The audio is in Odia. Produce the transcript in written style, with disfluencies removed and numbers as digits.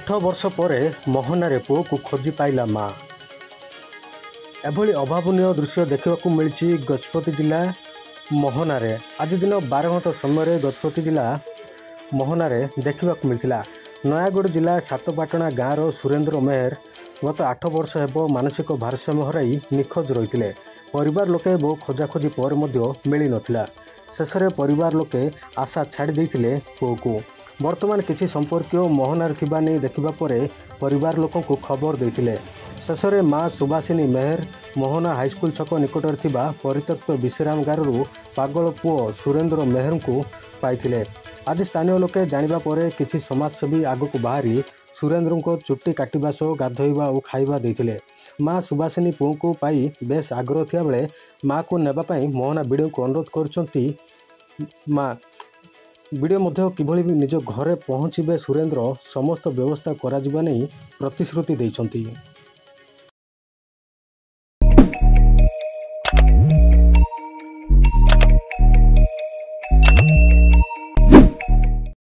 8 ବର୍ଷ ପରେ ମୋହନାରେ ପୁଅକୁ ଖୋଜି ପାଇଲା ମା। ଏଭଳି ଅଭାବନୀୟ ଦୃଶ୍ୟ ଦେଖିବାକୁ ମିଳିଛି ଗଜପତି ଜିଲ୍ଲା ମୋହନାରେ। ଆଜି ଦିନ 12 ଘଣ୍ଟା ସମୟରେ ଗଜପତି ଜିଲ୍ଲା ମୋହନାରେ ଦେଖିବାକୁ ମିଳିଥିଲା। ନୟାଗଡ଼ ଜିଲ୍ଲା ସାତପାଟଣା ଗାଁର ସୁରେନ୍ଦ୍ର ମେହେର ଗତ 8 ବର୍ଷ ହେବ ମାନସିକ ଭାରସାମ୍ୟ ହରାଇ ନିଖୋଜ ରହିଥିଲେ। ପରିବାର ଲୋକେ ବହୁ ଖୋଜାଖୋଜି ପରେ ମଧ୍ୟ ମିଳିନଥିଲା। ଶେଷରେ ପରିବାର ଲୋକେ ଆଶା ଛାଡ଼ି ଦେଇଥିଲେ ପୁଅକୁ। ବର୍ତ୍ତମାନ କିଛି ସମ୍ପର୍କୀୟ ମୋହନାରେ ଥିବା ନେଇ ଦେଖିବା ପରେ ପରିବାର ଲୋକଙ୍କୁ ଖବର ଦେଇଥିଲେ। ଶେଷରେ ମା ସୁବାସିନୀ ମେହେର ମୋହନା ହାଇସ୍କୁଲ ଛକ ନିକଟରେ ଥିବା ପରିତ୍ୟକ୍ତ ବିଶ୍ରାମଗାରରୁ ପାଗଳ ପୁଅ ସୁରେନ୍ଦ୍ର ମେହେରଙ୍କୁ ପାଇଥିଲେ। ଆଜି ସ୍ଥାନୀୟ ଲୋକେ ଜାଣିବା ପରେ କିଛି ସମାଜସେବୀ ଆଗକୁ ବାହାରି ସୁରେନ୍ଦ୍ରଙ୍କ ଚୁଟି କାଟିବା ସହ ଗାଧୋଇବା ଓ ଖାଇବା ଦେଇଥିଲେ। ମା ସୁବାସିନୀ ପୁଅଙ୍କୁ ପାଇ ବେଶ୍ ଆଗ୍ରହ ଥିବାବେଳେ ମାକୁ ନେବା ପାଇଁ ମୋହନା ବିଡ଼ିଓଙ୍କୁ ଅନୁରୋଧ କରିଛନ୍ତି। ମା ବିଡ଼ିଓ ମଧ୍ୟ କିଭଳି ନିଜ ଘରେ ପହଞ୍ଚିବେ ସୁରେନ୍ଦ୍ର ସମସ୍ତ ବ୍ୟବସ୍ଥା କରାଯିବା ନେଇ ପ୍ରତିଶ୍ରୁତି ଦେଇଛନ୍ତି।